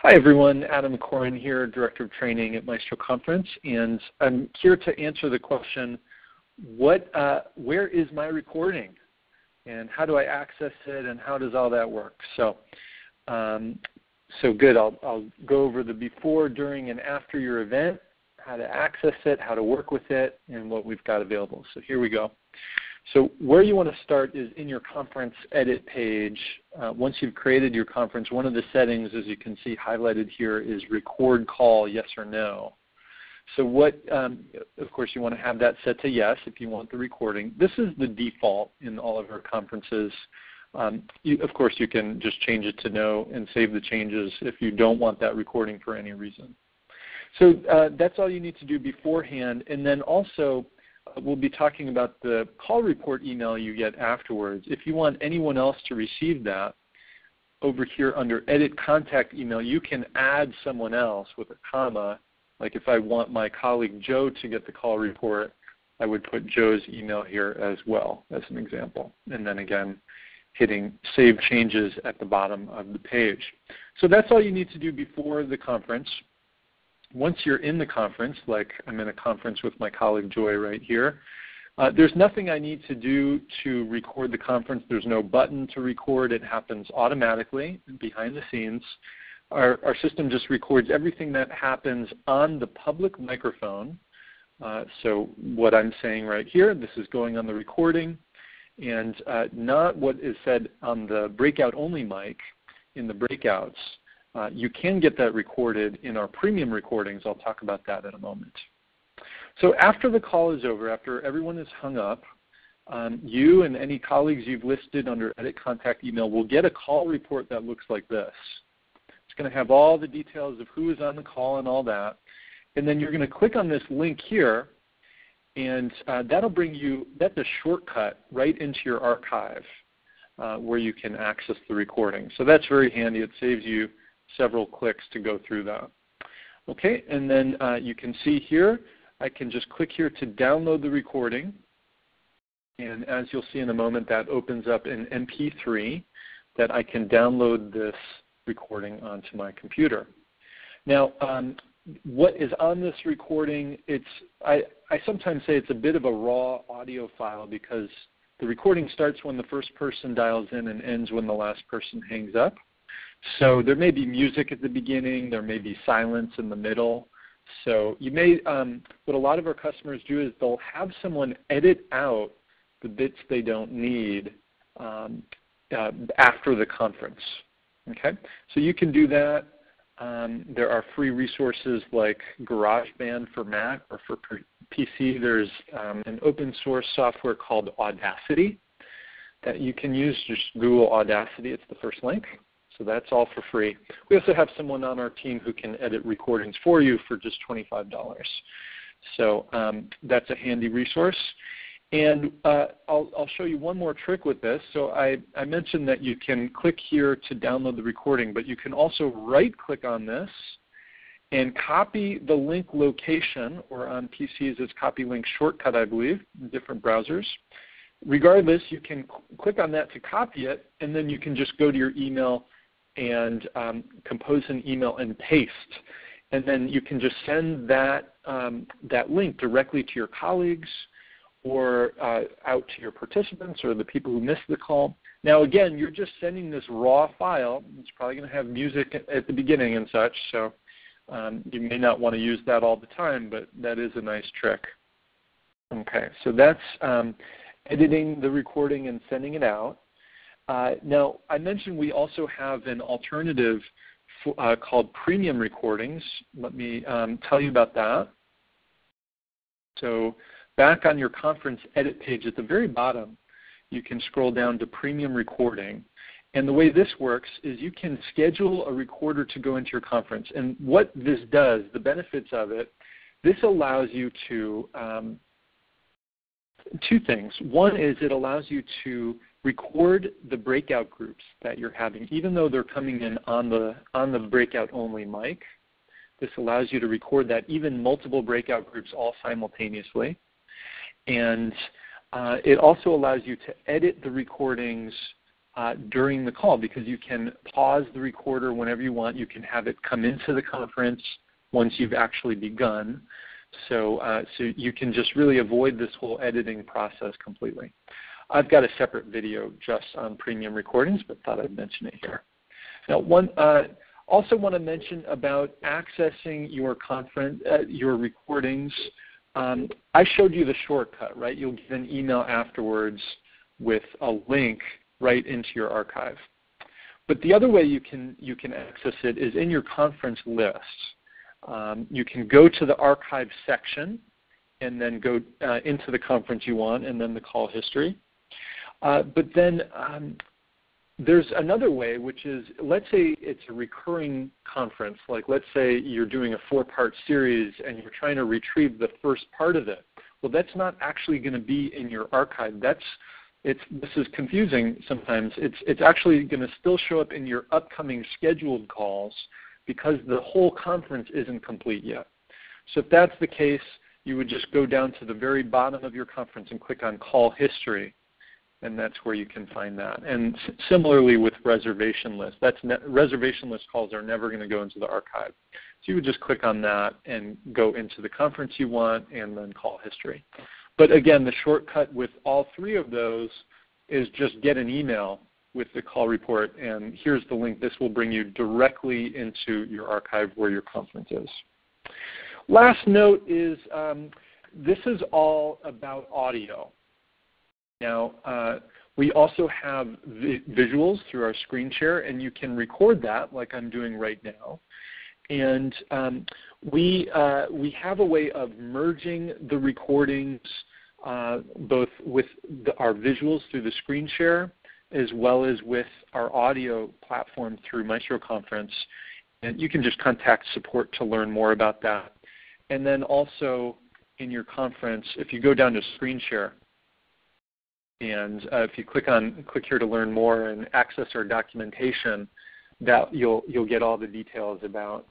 Hi everyone, Adam Corin here, Director of Training at Maestro Conference, and I'm here to answer the question, where is my recording? And how do I access it, and how does all that work? So good, I'll go over the before, during, and after your event, how to access it, how to work with it, and what we've got available. So here we go. So where you want to start is in your conference edit page. Once you've created your conference, one of the settings, as you can see highlighted here, is record call, yes or no. So of course, you want to have that set to yes if you want the recording. This is the default in all of our conferences. Of course, you can just change it to no and save the changes if you don't want that recording for any reason. So that's all you need to do beforehand. And then also, we'll be talking about the call report email you get afterwards. If you want anyone else to receive that, over here under Edit Contact Email, you can add someone else with a comma. Like if I want my colleague Joe to get the call report, I would put Joe's email here as well, as an example. And then again, hitting Save Changes at the bottom of the page. So that's all you need to do before the conference. Once you're in the conference, like I'm in a conference with my colleague Joy right here, there's nothing I need to do to record the conference. There's no button to record. It happens automatically behind the scenes. Our system just records everything that happens on the public microphone. So what I'm saying right here, this is going on the recording, and not what is said on the breakout only mic in the breakouts. You can get that recorded in our premium recordings. I'll talk about that in a moment. So after the call is over, after everyone is hung up, you and any colleagues you've listed under Edit Contact Email will get a call report that looks like this. It's going to have all the details of who is on the call and all that. And then you're going to click on this link here, and that'll bring you, that's a shortcut right into your archive where you can access the recording. So that's very handy. It saves you several clicks to go through that. Okay, and then you can see here, I can just click here to download the recording. And as you'll see in a moment, that opens up an MP3 that I can download this recording onto my computer. Now, what is on this recording, I sometimes say it's a bit of a raw audio file because the recording starts when the first person dials in and ends when the last person hangs up. So there may be music at the beginning, there may be silence in the middle. So you may, what a lot of our customers do is they'll have someone edit out the bits they don't need after the conference. Okay, so you can do that. There are free resources like GarageBand for Mac or for PC. There's an open source software called Audacity that you can use. Just Google Audacity, it's the first link. So that's all for free. We also have someone on our team who can edit recordings for you for just $25. So that's a handy resource. And I'll show you one more trick with this. So I mentioned that you can click here to download the recording, but you can also right-click on this and copy the link location, or on PCs it's copy link shortcut, I believe, in different browsers. Regardless, you can click on that to copy it, and then you can just go to your email and compose an email and paste. And then you can just send that link directly to your colleagues or out to your participants or the people who missed the call. Now again, you're just sending this raw file. It's probably going to have music at the beginning and such, so you may not want to use that all the time, but that is a nice trick. Okay, so that's editing the recording and sending it out. Now, I mentioned we also have an alternative called premium recordings. Let me tell you about that. So back on your conference edit page at the very bottom, you can scroll down to premium recording. And the way this works is you can schedule a recorder to go into your conference. And what this does, the benefits of it, this allows you to, two things. One is it allows you to record the breakout groups that you're having, even though they're coming in on the breakout only mic. This allows you to record that, even multiple breakout groups all simultaneously. And it also allows you to edit the recordings during the call, because you can pause the recorder whenever you want. You can have it come into the conference once you've actually begun. So you can just really avoid this whole editing process completely. I've got a separate video just on premium recordings, but thought I'd mention it here. Now, also want to mention about accessing your conference, your recordings. I showed you the shortcut, right? You'll get an email afterwards with a link right into your archive. But the other way you can access it is in your conference list. You can go to the archive section and then go into the conference you want and then the call history. But then there's another way, which is, let's say it's a recurring conference. Like, let's say you're doing a 4-part series and you're trying to retrieve the first part of it. Well, that's not actually going to be in your archive. This is confusing sometimes. It's actually going to still show up in your upcoming scheduled calls because the whole conference isn't complete yet. So if that's the case, you would just go down to the very bottom of your conference and click on Call History, and that's where you can find that. And similarly with reservation lists, reservation list calls are never going to go into the archive. So you would just click on that and go into the conference you want and then Call History. But again, the shortcut with all 3 of those is just get an email with the call report, and here's the link. This will bring you directly into your archive where your conference is. Last note is this is all about audio. Now, we also have visuals through our screen share, and you can record that like I'm doing right now. And we have a way of merging the recordings both with our visuals through the screen share as well as with our audio platform through MaestroConference. And you can just contact support to learn more about that. And then also in your conference, if you go down to screen share, and if you click here to learn more and access our documentation, that you'll get all the details about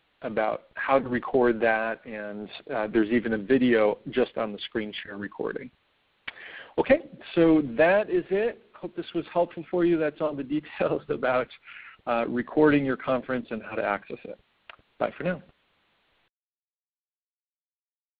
how to record that, and there's even a video just on the screen share recording. Okay, so that is it. Hope this was helpful for you. That's all the details about recording your conference and how to access it. Bye for now.